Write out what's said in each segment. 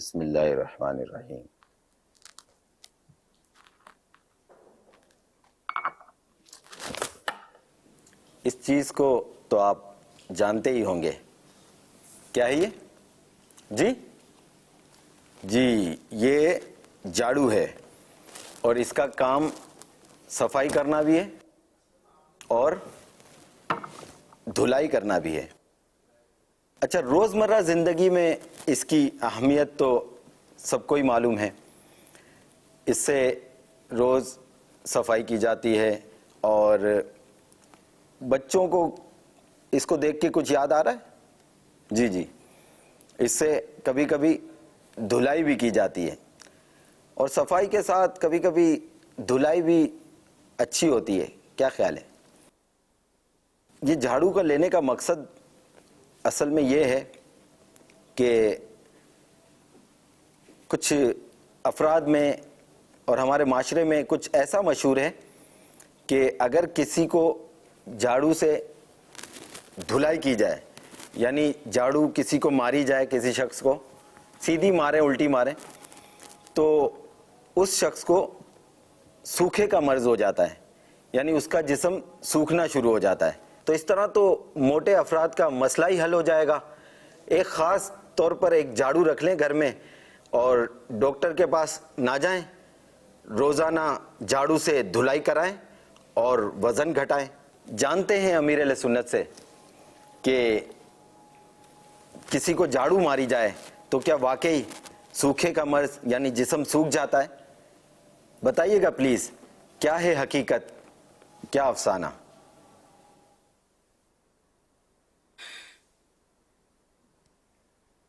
بسم اللہ الرحمن الرحیم۔ اس چیز کو تو آپ جانتے ہی ہوں گے، کیا ہے یہ؟ جی یہ جھاڑو ہے، اور اس کا کام صفائی کرنا بھی ہے اور دھلائی کرنا بھی ہے۔ اچھا، روزمرہ زندگی میں اس کی اہمیت تو سب کو ہی معلوم ہے۔ اس سے روز صفائی کی جاتی ہے، اور بچوں کو اس کو دیکھ کے کچھ یاد آ رہا ہے؟ جی اس سے کبھی کبھی دھلائی بھی کی جاتی ہے، اور صفائی کے ساتھ کبھی کبھی دھلائی بھی اچھی ہوتی ہے۔ کیا خیال ہے؟ یہ جھاڑو کا لینے کا مقصد اصل میں یہ ہے کہ کچھ افراد میں اور ہمارے معاشرے میں کچھ ایسا مشہور ہے کہ اگر کسی کو جھاڑو سے دھلائی کی جائے، یعنی جھاڑو کسی کو ماری جائے، کسی شخص کو سیدھی مارے الٹی مارے، تو اس شخص کو سوکھے کا مرض ہو جاتا ہے، یعنی اس کا جسم سوکھنا شروع ہو جاتا ہے۔ تو اس طرح تو موٹے افراد کا مسئلہ ہی حل ہو جائے گا۔ ایک خاص طور پر ایک جھاڑو رکھ لیں گھر میں، اور ڈاکٹر کے پاس نہ جائیں، روزانہ جھاڑو سے دھلائی کرائیں اور وزن گھٹائیں۔ جانتے ہیں امیر اہل سنت سے کہ کسی کو جھاڑو ماری جائے تو کیا واقعی سوکھے کا مرض یعنی جسم سوکھ جاتا ہے؟ بتائیے گا پلیز، کیا ہے حقیقت، کیا افسانہ؟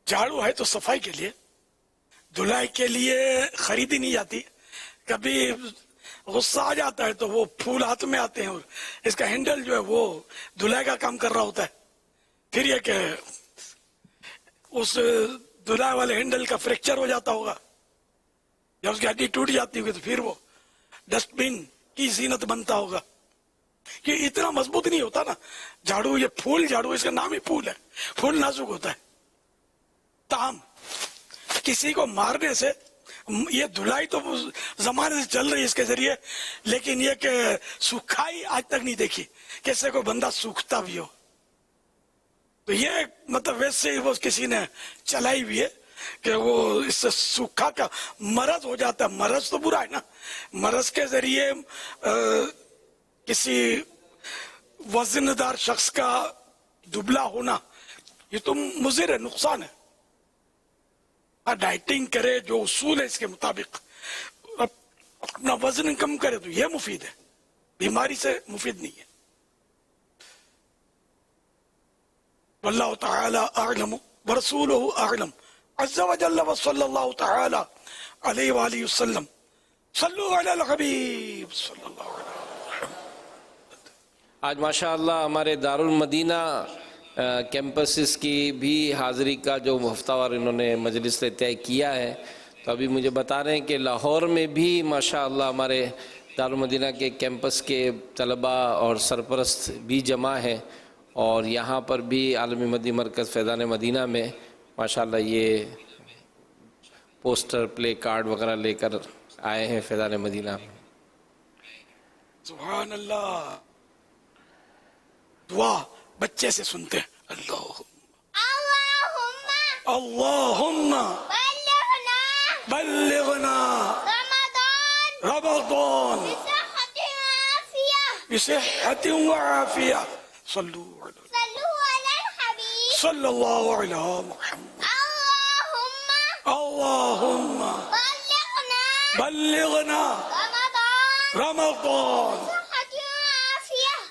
جھاڑو ہے تو صفائی کے لیے، دھلائی کے لیے خریدی نہیں جاتی۔ کبھی غصہ آ جاتا ہے تو وہ پھول ہاتھ میں آتے ہیں، اور اس کا ہینڈل جو ہے وہ دھلائی کا کام کر رہا ہوتا ہے۔ پھر یہ کہ اس دھلائی والے ہینڈل کا فریکچر ہو جاتا ہوگا، یا اس کی ہڈی ٹوٹ جاتی ہوگی، تو پھر وہ ڈسٹ بن کی زینت بنتا ہوگا۔ یہ اتنا مضبوط نہیں ہوتا نا جھاڑو، یہ پھول جھاڑو، اس کا نام ہی پھول ہے، پھول نازک ہوتا ہے۔ تاہم کسی کو مارنے سے، یہ دھلائی تو زمانے سے چل رہی ہے اس کے ذریعے، لیکن یہ کہ سکھائی آج تک نہیں دیکھی کیسے کوئی بندہ سوکھتا بھی ہو۔ تو یہ مطلب ویسے ہی وہ کسی نے چلائی ہوئی ہے کہ وہ اس سے سوکھا کا مرض ہو جاتا ہے۔ مرض تو برا ہے نا، مرض کے ذریعے کسی وزندار شخص کا دبلا ہونا، یہ تو مضر ہے، نقصان ہے۔ ڈائٹنگ کرے، جو اصول ہے اس کے مطابق اپنا وزن کم کرے تو یہ مفید ہے، بیماری سے مفید نہیں ہے۔ واللہ تعالی اعلم ورسولہ اعلم عز وجل وصلی اللہ تعالی علیہ وآلہ وسلم۔ صلو علی الحبیب صلی اللہ علیہ وسلم۔ آج ماشاءاللہ ہمارے دارالمدینہ کیمپسز کی بھی حاضری کا جو ہفتہ وار انہوں نے مجلس سے طے کیا ہے، تو ابھی مجھے بتا رہے ہیں کہ لاہور میں بھی ماشاءاللہ ہمارے دارالمدینہ کے کیمپس کے طلباء اور سرپرست بھی جمع ہیں، اور یہاں پر بھی عالمی مدنی مرکز فیضان مدینہ میں ماشاءاللہ یہ پوسٹر، پلے کارڈ وغیرہ لے کر آئے ہیں فیضان مدینہ میں۔ سبحان اللہ۔ دعا بچے سے سنتے ہیں۔ اللہم بلغنا رمضان بصحت وعافیہ۔ صلو صلی اللہ علی محمد۔ اللہم بلغنا رمضان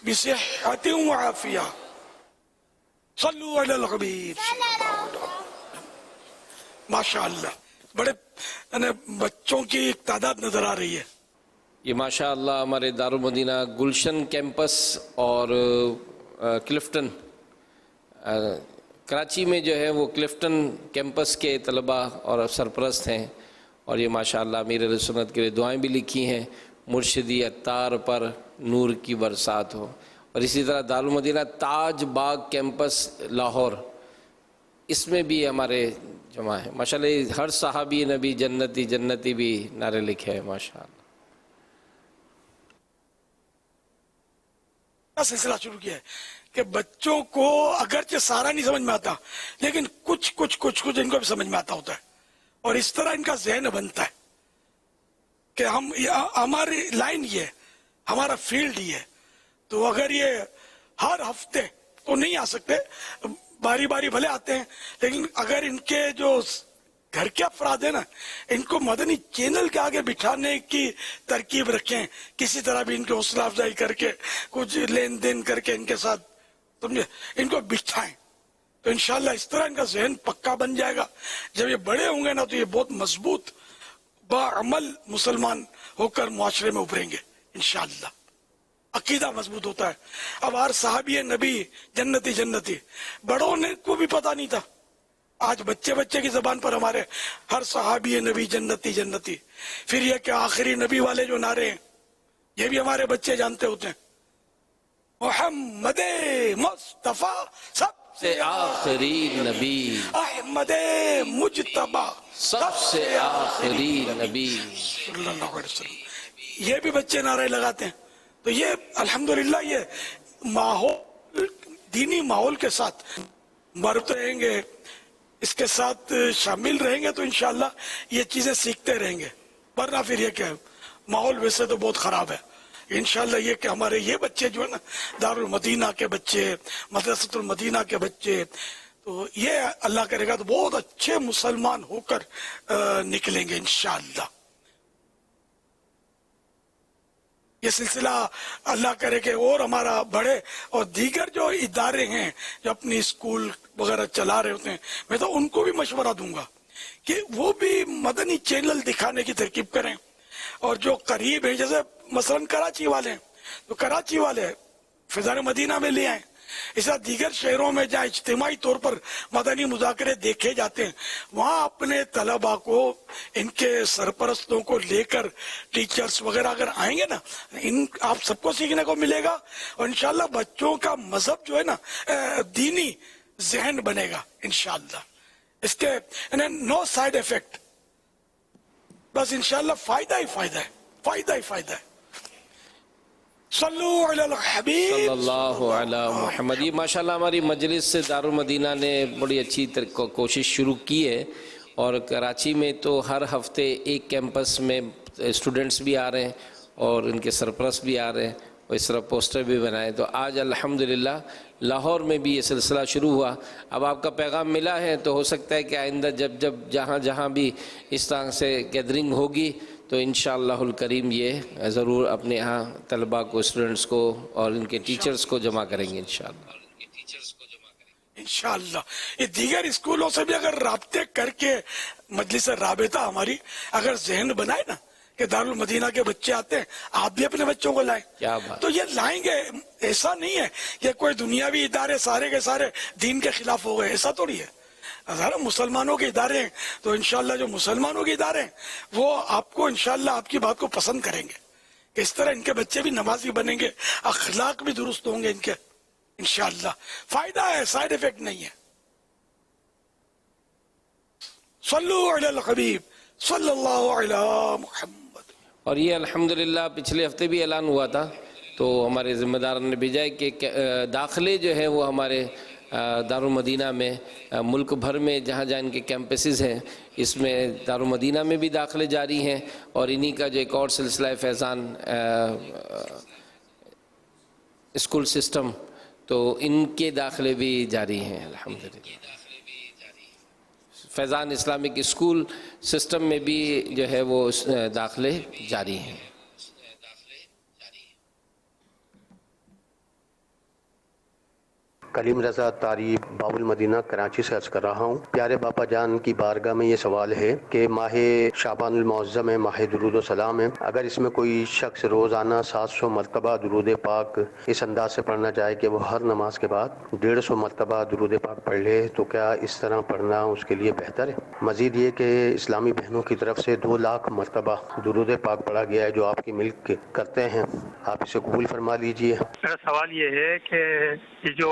بصحت وعافیہ۔ صلو علی الحبیب۔ ماشاءاللہ بڑے بچوں کی ایک تعداد نظر آ رہی ہے۔ یہ ماشاءاللہ ہمارے دارالمدینہ گلشن کیمپس اور کلفٹن، کراچی میں جو ہے وہ کلفٹن کیمپس کے طلباء اور سرپرست ہیں، اور یہ ماشاءاللہ امیر اہل سنت کے لیے دعائیں بھی لکھی ہیں، مرشدی عطار پر نور کی برسات ہو۔ اور اسی طرح دارالمدینہ تاج باغ کیمپس لاہور، اس میں بھی ہمارے جمع ہے ماشاءاللہ. ہر صحابی نبی جنتی جنتی بھی نعرے لکھے ہیں ماشاءاللہ. سلسلہ شروع کیا ہے کہ بچوں کو اگرچہ سارا نہیں سمجھ میں آتا لیکن کچھ ان کو بھی سمجھ میں آتا ہوتا ہے اور اس طرح ان کا ذہن بنتا ہے کہ ہماری لائن یہ ہے, ہمارا فیلڈ یہ ہے. تو اگر یہ ہر ہفتے تو نہیں آ سکتے, باری باری بھلے آتے ہیں, لیکن اگر ان کے جو گھر کے افراد ہیں نا ان کو مدنی چینل کے آگے بٹھانے کی ترکیب رکھیں, کسی طرح بھی ان کی حوصلہ افزائی کر کے کچھ لین دین کر کے ان کے ساتھ سمجھے ان کو بٹھائیں, تو انشاءاللہ اس طرح ان کا ذہن پکا بن جائے گا. جب یہ بڑے ہوں گے نا تو یہ بہت مضبوط باعمل مسلمان ہو کر معاشرے میں ابھریں گے انشاءاللہ. عقیدہ مضبوط ہوتا ہے. اب ہر صحابی نبی جنتی جنتی, بڑوں نے کو بھی پتا نہیں تھا, آج بچے کی زبان پر ہمارے ہر صحابی نبی جنتی جنتی. پھر یہ کہ آخری نبی والے جو نعرے ہیں یہ بھی ہمارے بچے جانتے ہوتے ہیں, محمد مصطفیٰ سب سے آخری نبی, احمد مجتبی سب سے آخری نبی صلی اللہ علیہ وسلم, یہ بھی بچے نعرے لگاتے ہیں. تو یہ الحمدللہ یہ ماحول دینی ماحول کے ساتھ مرتے رہیں گے, اس کے ساتھ شامل رہیں گے تو انشاءاللہ یہ چیزیں سیکھتے رہیں گے. ورنہ پھر یہ کہ ماحول ویسے تو بہت خراب ہے. انشاءاللہ یہ کہ ہمارے یہ بچے جو ہے نا دارالمدینہ کے بچے, مدرسۃ المدینہ کے بچے, تو یہ اللہ کرے گا تو بہت اچھے مسلمان ہو کر نکلیں گے انشاءاللہ. یہ سلسلہ اللہ کرے کہ اور ہمارا بڑھے, اور دیگر جو ادارے ہیں جو اپنی اسکول وغیرہ چلا رہے ہوتے ہیں میں تو ان کو بھی مشورہ دوں گا کہ وہ بھی مدنی چینل دکھانے کی ترکیب کریں. اور جو قریب ہیں جیسے مثلا کراچی والے ہیں تو کراچی والے فضائل مدینہ میں لے آئیں, اس طرح دیگر شہروں میں جہاں اجتماعی طور پر مدنی مذاکرے دیکھے جاتے ہیں وہاں اپنے طلباء کو ان کے سرپرستوں کو لے کر ٹیچرز وغیرہ اگر آئیں گے نا آپ سب کو سیکھنے کو ملے گا, اور انشاءاللہ بچوں کا مذہب جو ہے نا دینی ذہن بنے گا انشاءاللہ. اس کے نو سائیڈ افیکٹ, بس انشاءاللہ فائدہ ہی فائدہ ہے, فائدہ ہی فائدہ ہے. صلو علی الحبیب صلی اللہ علی محمد. یہ ماشاءاللہ ہماری مجلس سے دارالمدینہ نے بڑی اچھی کوشش شروع کی ہے, اور کراچی میں تو ہر ہفتے ایک کیمپس میں اسٹوڈنٹس بھی آ رہے ہیں اور ان کے سرپرست بھی آ رہے ہیں, اور اس طرح پوسٹر بھی بنائے. تو آج الحمدللہ لاہور میں بھی یہ سلسلہ شروع ہوا. اب آپ کا پیغام ملا ہے تو ہو سکتا ہے کہ آئندہ جب جہاں بھی اس طرح سے گیدرنگ ہوگی تو انشاءاللہ الکریم یہ ضرور اپنے ہاں طلباء کو, اسٹوڈنٹس کو اور ان کے ٹیچرز کو جمع کریں گے انشاءاللہ. انشاءاللہ. یہ دیگر اسکولوں سے بھی اگر رابطے کر کے مجلس رابطہ ہماری اگر ذہن بنائے نا کہ دارالمدینہ کے بچے آتے ہیں, آپ بھی اپنے بچوں کو لائیں, کیا بات, تو یہ لائیں گے. ایسا نہیں ہے کہ کوئی دنیاوی ادارے سارے کے سارے دین کے خلاف ہو گئے, ایسا تھوڑی ہے. مسلمانوں کے ادارے ہیں تو انشاءاللہ جو مسلمانوں کے ادارے ہیں وہ آپ کو انشاءاللہ آپ کی بات کو پسند کریں گے کہ اس طرح ان کے بچے بھی نمازی بنیں گے, اخلاق بھی درست ہوں گے ان کے انشاءاللہ. فائدہ ہے, سائیڈ افیکٹ نہیں ہے. صلو علی الحبیب صلی اللہ علی محمد. اور یہ الحمدللہ پچھلے ہفتے بھی اعلان ہوا تھا تو ہمارے ذمہ داران نے بھیجا ہے کہ داخلے جو ہیں وہ ہمارے دارالمدینہ میں ملک بھر میں جہاں ان کے کیمپسز ہیں اس میں دارالمدینہ میں بھی داخلے جاری ہیں, اور انہی کا جو ایک اور سلسلہ ہے فیضان اسکول سسٹم, تو ان کے داخلے بھی جاری ہیں الحمدللہ. فیضان اسلامک اسکول سسٹم میں بھی جو ہے وہ داخلے جاری ہیں. کلیم رضا طاری باب المدینہ کراچی سے عرض کر رہا ہوں. پیارے باپا جان کی بارگاہ میں یہ سوال ہے کہ ماہ شعبان المعظم ہے, ماہ درود و سلام ہے, اگر اس میں کوئی شخص روزانہ 700 مرتبہ درود پاک اس انداز سے پڑھنا چاہے کہ وہ ہر نماز کے بعد 150 مرتبہ درود پاک پڑھ لے تو کیا اس طرح پڑھنا اس کے لیے بہتر ہے؟ مزید یہ کہ اسلامی بہنوں کی طرف سے 2 لاکھ مرتبہ درود پاک پڑھا گیا ہے جو آپ کی ملک کرتے ہیں, آپ اسے قبول فرما لیجئے. میرا سوال یہ ہے کہ یہ جو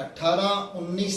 18, 19,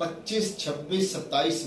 25, 26, 27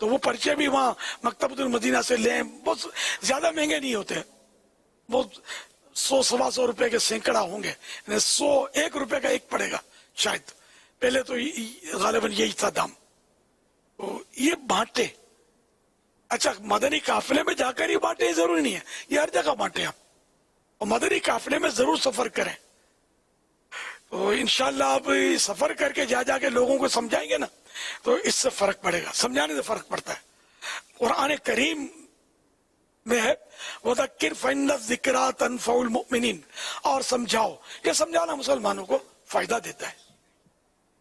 تو وہ پرچے بھی وہاں مکتبۃ المدینہ سے لیں, بہت زیادہ مہنگے نہیں ہوتے, بہت 100-125 روپے کے سینکڑا ہوں گے, 101 روپے کا ایک پڑے گا شاید, پہلے تو غالباً یہی تھا دام. تو یہ بانٹے, اچھا مدنی قافلے میں جا کر ہی بانٹے ضروری نہیں ہے, یہ ہر جگہ بانٹے آپ, اور مدنی قافلے میں ضرور سفر کریں. تو انشاءاللہ آپ سفر کر کے جا کے لوگوں کو سمجھائیں گے نا, تو اس سے فرق پڑے گا, سمجھانے سے فرق پڑتا ہے. قرآن کریم میں ہے وَذَكِّرْ فَإِنَّ الذِّكْرَىٰ تَنفَعُ الْمُؤْمِنِينَ, اور سمجھاؤ, یہ سمجھانا مسلمانوں کو فائدہ دیتا ہے.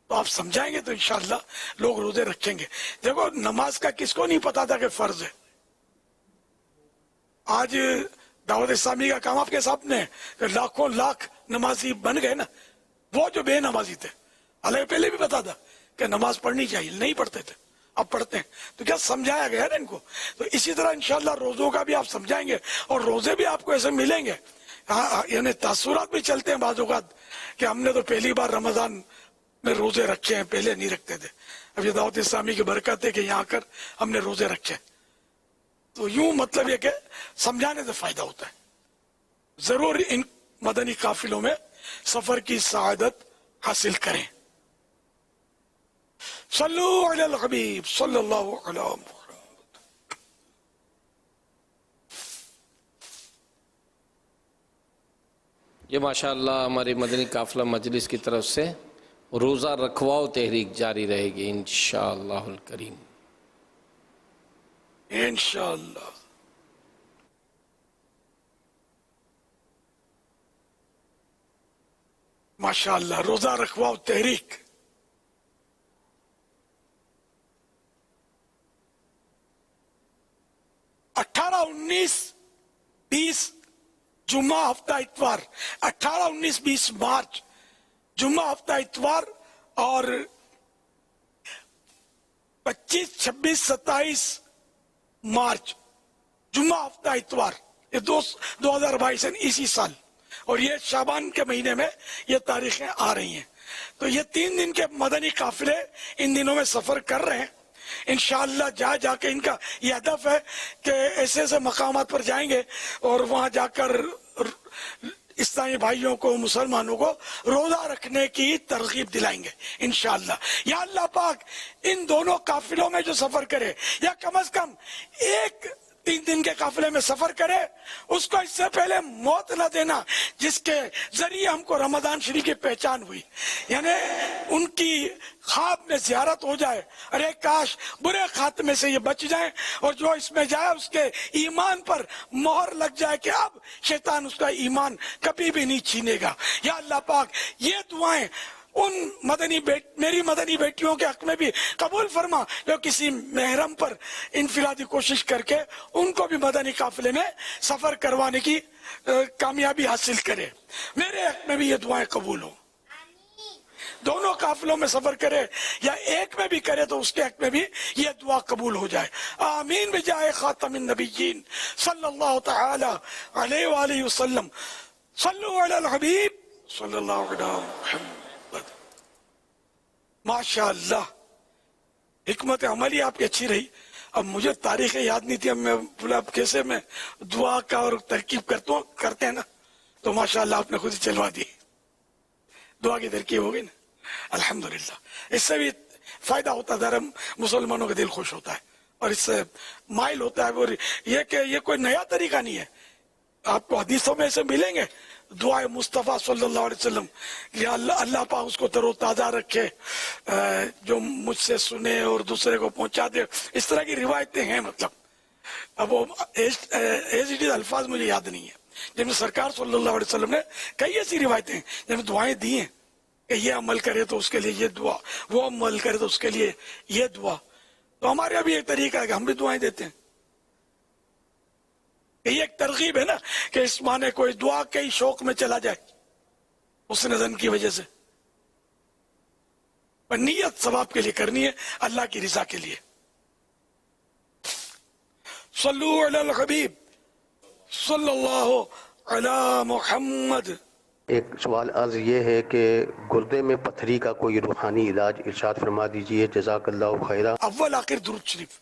تو آپ سمجھائیں گے تو انشاءاللہ لوگ روزے رکھیں گے. دیکھو نماز کا کس کو نہیں پتا تھا کہ فرض ہے, آج دعوت اسلامی کا کام آپ کے سامنے, لاکھوں لاکھ نمازی بن گئے نا, وہ جو بے نمازی تھے, حالانکہ پہلے بھی پتا تھا کہ نماز پڑھنی چاہیے, نہیں پڑھتے تھے, اب پڑھتے ہیں. تو کیا سمجھایا گیا نا ان کو. تو اسی طرح انشاءاللہ روزوں کا بھی آپ سمجھائیں گے, اور روزے بھی آپ کو ایسے ملیں گے. یعنی تاثرات بھی چلتے ہیں بعض اوقات کہ ہم نے تو پہلی بار رمضان میں روزے رکھے ہیں, پہلے نہیں رکھتے تھے. اب یہ دعوت اسلامی کی برکت ہے کہ یہاں کر ہم نے روزے رکھے. تو یوں مطلب یہ کہ سمجھانے سے فائدہ ہوتا ہے. ضرور ان مدنی قافلوں میں سفر کی سعادت حاصل کریں. صلو علی الحبیب صلی اللہ علیہ وسلم. یہ ماشاءاللہ ہماری مدنی قافلہ مجلس کی طرف سے روزہ رکھواؤ تحریک جاری رہے گی انشاءاللہ الکریم. انشاءاللہ. ماشاءاللہ روزہ رکھواؤ تحریک. اٹھارہ 19-20 جمعہ ہفتہ اتوار, 18-19-20 مارچ جمعہ ہفتہ اتوار, اور 25-26-27 مارچ جمعہ ہفتہ اتوار, یہ 2022 اسی سال, اور یہ شعبان کے مہینے میں یہ تاریخیں آ رہی ہیں. تو یہ 3 دن کے مدنی قافلے ان دنوں میں سفر کر رہے ہیں. انشاءاللہ جا کے ان کا یہ ہدف ہے کہ ایسے ایسے مقامات پر جائیں گے اور وہاں جا کر اسلامی بھائیوں کو, مسلمانوں کو روزہ رکھنے کی ترغیب دلائیں گے انشاءاللہ. یا اللہ پاک ان دونوں قافلوں میں جو سفر کرے, یا کم از کم ایک 3 دن کے قافلے میں سفر کرے, اس کو اس سے پہلے موت نہ دینا جس کے ذریعے ہم کو رمضان شریف کی پہچان ہوئی. یعنی ان کی خواب میں زیارت ہو جائے, ارے کاش برے خاتمے سے یہ بچ جائیں, اور جو اس میں جائے اس کے ایمان پر مہر لگ جائے کہ اب شیطان اس کا ایمان کبھی بھی نہیں چھینے گا. یا اللہ پاک یہ دعائیں ان میری مدنی بیٹیوں کے حق میں بھی قبول فرما جو کسی محرم پر انفرادی کوشش کر کے ان کو بھی مدنی قافلے میں سفر کروانے کی کامیابی حاصل کرے. میرے حق میں بھی یہ دعائیں قبول ہوں. دونوں قافلوں میں سفر کرے یا ایک میں بھی کرے تو اس کے حق میں بھی یہ دعا قبول ہو جائے. آمین بجائے خاتم النبیین صلی اللہ تعالی علیہ وآلہ وسلم. صلو علی الحبیب صلی اللہ علیہ وسلم. ماشاءاللہ حکمت عملی آپ کی اچھی رہی. اب مجھے تاریخیں یاد نہیں تھی, اب میں بولا اب کیسے میں دعا کا اور ترکیب کرتے ہیں نا, تو ماشاءاللہ آپ نے خود ہی چلوا دی. دعا کی ترکیب ہو گئی نا, الحمدللہ. اس سے بھی فائدہ ہوتا ہے, مسلمانوں کا دل خوش ہوتا ہے اور اس سے مائل ہوتا ہے. اور یہ کہ یہ کوئی نیا طریقہ نہیں ہے, آپ کو حدیثوں میں ایسے ملیں گے دعائے مصطفیٰ صلی اللہ علیہ وسلم, یا اللہ پاک اس کو تر و تازہ رکھے, جو مجھ سے سنے اور دوسرے کو پہنچا دے, اس طرح کی روایتیں ہیں. مطلب اب وہ الفاظ مجھے یاد نہیں ہے جن میں سرکار صلی اللہ علیہ وسلم نے کئی ایسی روایتیں ہیں جن میں دعائیں دی ہیں کہ یہ عمل کرے تو اس کے لیے یہ دعا, وہ عمل کرے تو اس کے لیے یہ دعا. تو ہمارے ابھی ایک طریقہ ہے کہ ہم بھی دعائیں دیتے ہیں. یہ ایک ترغیب ہے نا کہ اس معنی کوئی دعا کے شوق میں چلا جائے اس نظم کی وجہ سے, پر نیت ثواب کے لیے کرنی ہے, اللہ کی رضا کے لیے. صلو علی الحبیب صلی اللہ علی محمد. ایک سوال عرض یہ ہے کہ گردے میں پتھری کا کوئی روحانی علاج ارشاد فرما دیجئے, جزاک اللہ خیرہ. اول آخر درود شریف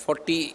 40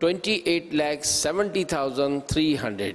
28,70,300।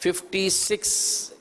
56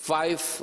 5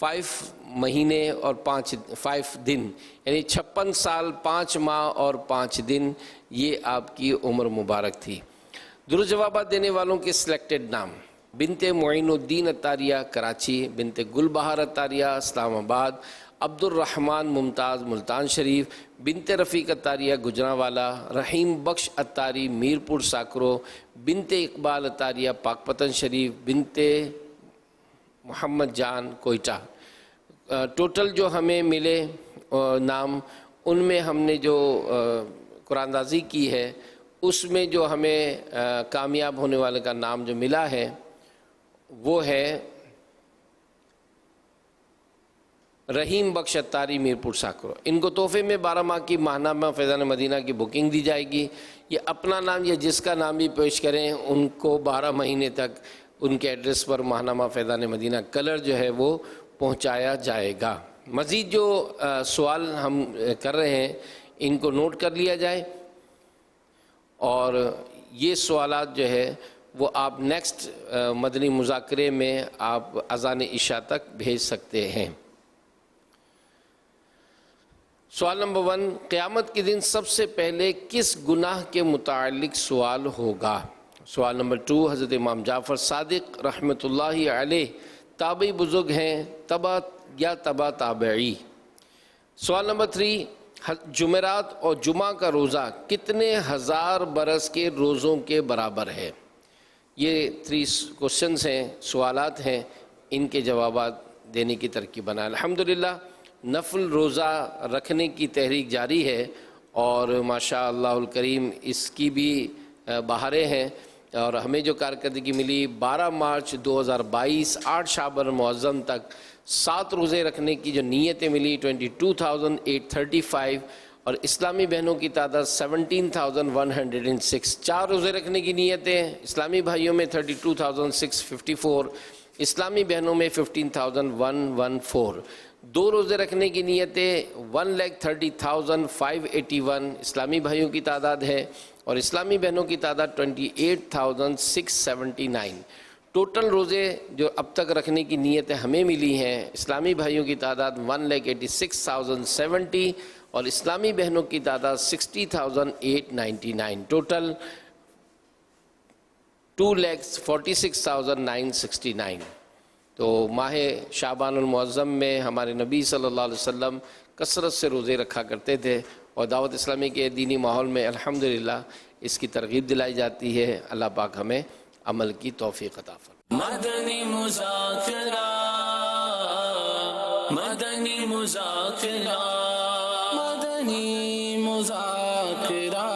5 مہینے اور 5 دن، یعنی 56 سال 5 ماہ اور 5 دن یہ آپ کی عمر مبارک تھی۔ درست جوابات دینے والوں کے سلیکٹڈ نام: بنت معین الدین عطاریہ کراچی، بنت گل بہار عطاریہ اسلام آباد، عبد الرحمن ممتاز ملتان شریف، بنت رفیق عطاریہ گجرانوالہ، رحیم بخش عطاری میرپور ساکرو، بنت اقبال عطاریہ پاک پتن شریف، بنت محمد جان کوئٹہ۔ ٹوٹل جو ہمیں ملے نام، ان میں ہم نے جو قرآن اندازی کی ہے اس میں جو ہمیں کامیاب ہونے والے کا نام جو ملا ہے وہ ہے رحیم بخش عطاری میرپور ساکرو۔ ان کو تحفے میں 12 ماہ کی ماہنامہ فیضان مدینہ کی بکنگ دی جائے گی۔ یہ اپنا نام یا جس کا نام بھی پیش کریں ان کو 12 مہینے تک ان کے ایڈریس پر ماہنامہ فیضان مدینہ کلر جو ہے وہ پہنچایا جائے گا۔ مزید جو سوال ہم کر رہے ہیں ان کو نوٹ کر لیا جائے، اور یہ سوالات جو ہے وہ آپ نیکسٹ مدنی مذاکرے میں آپ اذان عشاء تک بھیج سکتے ہیں۔ سوال نمبر 1، قیامت کے دن سب سے پہلے کس گناہ کے متعلق سوال ہوگا؟ سوال نمبر 2، حضرت امام جعفر صادق رحمۃ اللہ علیہ تابعی بزرگ ہیں تبع یا تبع تابعی؟ سوال نمبر 3، جمعرات اور جمعہ کا روزہ کتنے ہزار برس کے روزوں کے برابر ہے؟ یہ 3 کوشچنز ہیں، سوالات ہیں، ان کے جوابات دینے کی ترکیب بنا۔ الحمدللہ نفل روزہ رکھنے کی تحریک جاری ہے، اور ماشاء اللہ الکریم اس کی بھی بہاریں ہیں، اور ہمیں جو کارکردگی ملی 12 مارچ 2022 8 شعبان المعظم تک 7 روزے رکھنے کی جو نیتیں ملی 22,835، اور اسلامی بہنوں کی تعداد 17,106۔ 4 روزے رکھنے کی نیتیں اسلامی بھائیوں میں 32,654، اسلامی بہنوں میں 15,114۔ 2 روزے رکھنے کی نیتیں 1,30,581 اسلامی بھائیوں کی تعداد ہے، اور اسلامی بہنوں کی تعداد 28,679۔ ٹوٹل روزے جو اب تک رکھنے کی نیتیں ہمیں ملی ہیں، اسلامی بھائیوں کی تعداد 1,86,070 اور اسلامی بہنوں کی تعداد 60,899۔ ٹوٹل 2,46,969۔ تو ماہ شعبان المعظم میں ہمارے نبی صلی اللہ علیہ وسلم کثرت سے روزے رکھا کرتے تھے، اور دعوت اسلامی کے دینی ماحول میں الحمدللہ اس کی ترغیب دلائی جاتی ہے۔ اللہ پاک ہمیں عمل کی توفیق عطا فرمائے۔ مدنی مذاکرہ، مدنی مذاکرہ، مدنی مذاکرہ۔